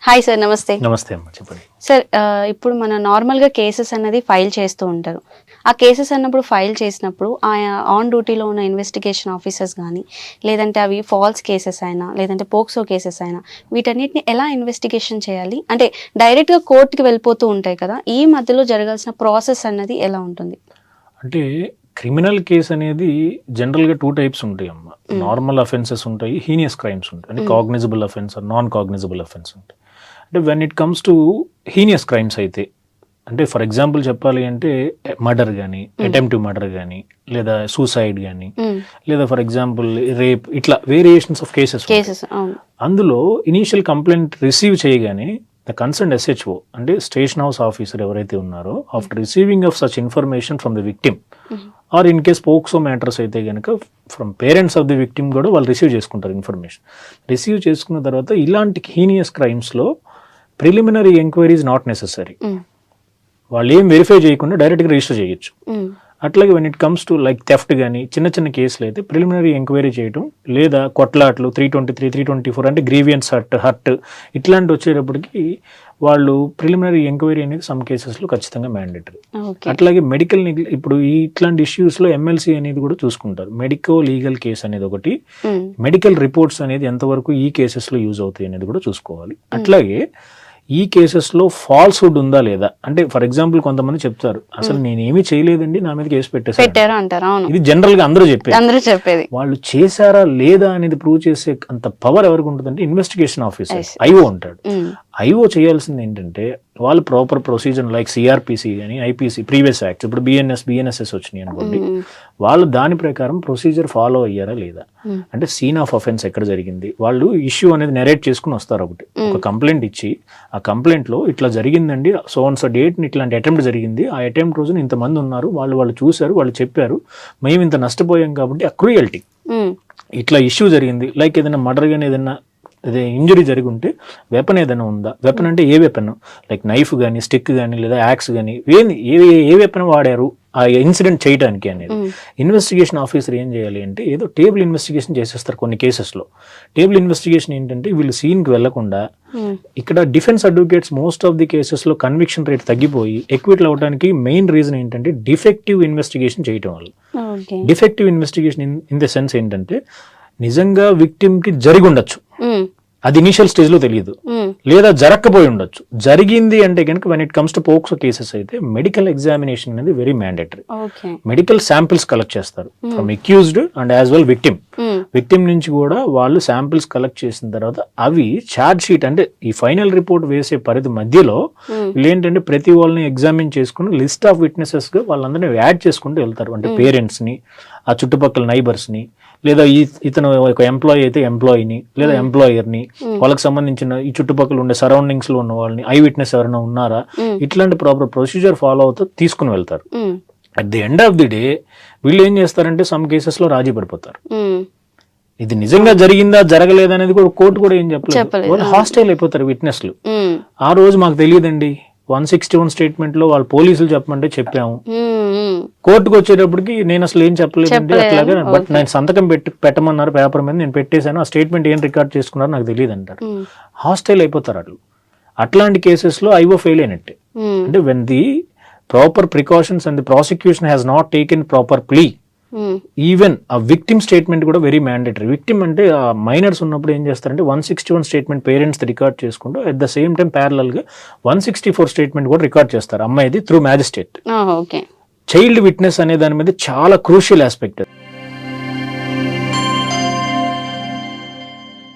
Hi sir, నమస్తే. నమస్తే అమ్మ, చెప్పండి. సార్, ఇప్పుడు మన నార్మల్గా కేసెస్ అనేది ఫైల్ చేస్తూ ఉంటారు. ఆ కేసెస్ అన్నప్పుడు ఫైల్ చేసినప్పుడు ఆన్ డ్యూటీలో ఉన్న ఇన్వెస్టిగేషన్ ఆఫీసర్స్ కానీ, లేదంటే అవి ఫాల్స్ కేసెస్ అయినా, లేదంటే పోక్సో కేసెస్ అయినా, వీటన్నిటిని ఎలా ఇన్వెస్టిగేషన్ చేయాలి? అంటే డైరెక్ట్గా కోర్టుకి వెళ్ళిపోతూ ఉంటాయి కదా, ఈ మధ్యలో జరగాల్సిన ప్రాసెస్ అన్నది ఎలా ఉంటుంది? అంటే క్రిమినల్ కేసు అనేది జనరల్గా 2 టైప్స్ ఉంటాయి అమ్మ. నార్మల్ అఫెన్సెస్ ఉంటాయి, హీనియస్ క్రైమ్స్ ఉంటాయి. అంటే cognizable offence, non cognizable offence ఉంటాయి. అంటే when it comes to heinous crimes అయితే, అంటే ఫర్ ఎగ్జాంపుల్ చెప్పాలి అంటే మర్డర్ కానీ, అటెంప్ట్ మర్డర్ కానీ, లేదా సూసైడ్ కానీ, లేదా ఫర్ ఎగ్జాంపుల్ రేప్, ఇట్లా వేరియేషన్స్ ఆఫ్ కేసెస్. అందులో ఇనీషియల్ కంప్లైంట్ రిసీవ్ చేయగానే ద కన్సర్న్ SHO అంటే స్టేషన్ హౌస్ ఆఫీసర్ ఎవరైతే ఉన్నారో, after receiving of such information from the victim or in case POCSO matters అయితే కనుక from parents of the victim కూడా వాళ్ళు రిసీవ్ చేసుకుంటారు ఇన్ఫర్మేషన్. రిసీవ్ చేసుకున్న తర్వాత ఇలాంటి హీనియస్ క్రైమ్స్లో preliminary enquiry is not necessary. వాళ్ళు ఏం వెరిఫై చేయకుండా డైరెక్ట్గా రిజిస్టర్ చేయొచ్చు. అట్లాగే when it comes to like theft కానీ చిన్న చిన్న కేసులు అయితే ప్రిలిమినరీ ఎంక్వైరీ చేయడం, లేదా కొట్లాట్లు 323, 324 అంటే గ్రీవియన్స్ హర్ట్ ఇట్లాంటి వచ్చేటప్పటికి వాళ్ళు ప్రిలిమినరీ ఎంక్వైరీ అనేది సమ్ కేసెస్లో ఖచ్చితంగా మ్యాండేటరీ. అట్లాగే మెడికల్ ఇప్పుడు ఇట్లాంటి ఇష్యూస్లో MLC అనేది కూడా చూసుకుంటారు. మెడికో లీగల్ కేసు అనేది ఒకటి, మెడికల్ రిపోర్ట్స్ అనేది ఎంతవరకు ఈ కేసెస్లో యూజ్ అవుతాయి అనేది కూడా చూసుకోవాలి. అట్లాగే ఈ కేసెస్లో ఫాల్స్హుడ్ ఉందా లేదా, అంటే ఫర్ ఎగ్జాంపుల్ కొంతమంది చెప్తారు అసలు నేనేమీ చేయలేదండి, నా మీద కేసు పెట్టారు అంటారు. ఇది జనరల్ గా అందరూ చెప్పేది. వాళ్ళు చేశారా లేదా అనేది ప్రూవ్ చేసే అంత పవర్ ఎవరికి ఉంటుందంటే ఇన్వెస్టిగేషన్ ఆఫీసర్ IO ఉంటాడు. IO చేయాల్సింది ఏంటంటే వాళ్ళు ప్రాపర్ ప్రొసీజర్ లైక్ CRPC కానీ IPC ప్రీవియస్ యాక్ట్స్, ఇప్పుడు BNSS వచ్చినాయి అనుకోండి, వాళ్ళు దాని ప్రకారం ప్రొసీజర్ ఫాలో అయ్యారా లేదా, అంటే సీన్ ఆఫ్ అఫెన్స్ ఎక్కడ జరిగింది, వాళ్ళు ఇష్యూ అనేది నెరేట్ చేసుకుని వస్తారు. ఒక కంప్లైంట్ ఇచ్చి ఆ కంప్లైంట్ లో ఇట్లా జరిగిందండి, సో డేట్ ఇట్లాంటి అటెంప్ట్ జరిగింది, ఆ అటెంప్ట్ రోజున ఇంతమంది ఉన్నారు, వాళ్ళు చూశారు, వాళ్ళు చెప్పారు, మేము ఇంత నష్టపోయాం కాబట్టి ఆ క్రూయల్టీ ఇట్లా ఇష్యూ జరిగింది. లైక్ ఏదైనా మర్డర్ కానీ ఏదైనా అదే ఇంజురీ జరిగి ఉంటే వెపన్ ఏదైనా ఉందా, వెపన్ అంటే ఏ వెపన్, లైక్ నైఫ్ కానీ, స్టిక్ కానీ, లేదా యాక్స్ కానీ, ఏ వెపన్ వాడారు ఆ ఇన్సిడెంట్ చేయడానికి అనేది ఇన్వెస్టిగేషన్ ఆఫీసర్ ఏం చేయాలి అంటే ఏదో టేబుల్ ఇన్వెస్టిగేషన్ చేసేస్తారు. కొన్ని కేసెస్లో టేబుల్ ఇన్వెస్టిగేషన్ ఏంటంటే వీళ్ళు సీన్కి వెళ్లకుండా, ఇక్కడ defence advocates most of the కేసెస్లో కన్విక్షన్ రేట్ తగ్గిపోయి ఎక్విటల్ అవడానికి మెయిన్ రీజన్ ఏంటంటే డిఫెక్టివ్ ఇన్వెస్టిగేషన్ చేయటం వల్ల. Defective investigation in the sense ఏంటంటే నిజంగా విక్టిమ్ కి జరిగి ఉండొచ్చు, అది ఇనిషియల్ స్టేజ్ లో తెలియదు, లేదా జరగకపోయి ఉండొచ్చు. జరిగింది అంటే కనుక when it comes to POCSO cases అయితే మెడికల్ ఎగ్జామినేషన్ అనేది very mandatory. Medical samples collect చేస్తారు from accused and as well victim. Victim నుంచి కూడా వాళ్ళు శాంపిల్స్ కలెక్ట్ చేసిన తర్వాత అవి ఛార్జ్ షీట్ అంటే ఈ ఫైనల్ రిపోర్ట్ వేసే పరిధి మధ్యలో వీళ్ళు ఏంటంటే ప్రతి వాళ్ళని ఎగ్జామిన్ చేసుకుని లిస్ట్ ఆఫ్ విట్నెసెస్ గా వాళ్ళందరినీ యాడ్ చేసుకుంటూ వెళ్తారు. అంటే పేరెంట్స్ ని, ఆ చుట్టుపక్కల నైబర్స్ ని, లేదా ఇతను ఒక ఎంప్లాయీ అయితే ఎంప్లాయీని, లేదా ఎంప్లాయర్ని, వాళ్ళకి సంబంధించిన ఈ చుట్టుపక్కల ఉండే సరౌండింగ్స్ లో ఉన్న వాళ్ళని, ఐ విట్నెస్ ఎవరైనా ఉన్నారా, ఇట్లాంటి ప్రాపర్ ప్రొసీజర్ ఫాలో అవుతూ తీసుకుని వెళ్తారు. At the end of the day వీళ్ళు ఏం చేస్తారంటే సమ్ కేసెస్ లో రాజీ పడిపోతారు. ఇది నిజంగా జరిగిందా జరగలేదా అనేది కూడా కోర్టు కూడా ఏం చెప్పలేదు. వాళ్ళు హాస్టైల్ అయిపోతారు విట్నెస్లు. ఆ రోజు మాకు తెలియదండి, 161 స్టేట్మెంట్ లో వాళ్ళు పోలీసులు చెప్పమంటే చెప్పాము, కోర్టుకు వచ్చేటప్పటికి నేను అసలు ఏం చెప్పలేదండి అట్లాగే, బట్ నేను సంతకం పెట్టమన్నారు పేపర్ మీద, నేను పెట్టేశాను, ఆ స్టేట్మెంట్ ఏం రికార్డ్ చేసుకున్నారో నాకు తెలియదు అంటారు. హాస్టైల్ అయిపోతారు వాళ్ళు. అట్లాంటి కేసెస్ లో IO ఫెయిల్ అయినట్టే. అంటే when the proper precautions and the prosecution has not taken proper plea, even ఆ విక్టిమ్ స్టేట్మెంట్ కూడా వెరీ మ్యాండేటరీ. విక్టిమ్ అంటే ఆ మైనర్స్ ఉన్నప్పుడు ఏం చేస్తారంటే 161 స్టేట్మెంట్ పేరెంట్స్ రికార్డ్ చేసుకుంటూ at the same time parallel గా 164 స్టేట్మెంట్ కూడా రికార్డ్ చేస్తారు అమ్మాయిది త్రూ మ్యాజిస్ట్రేట్. చైల్డ్ విట్నెస్ అనే దాని మీద చాలా క్రూషియల్ ఆస్పెక్ట్.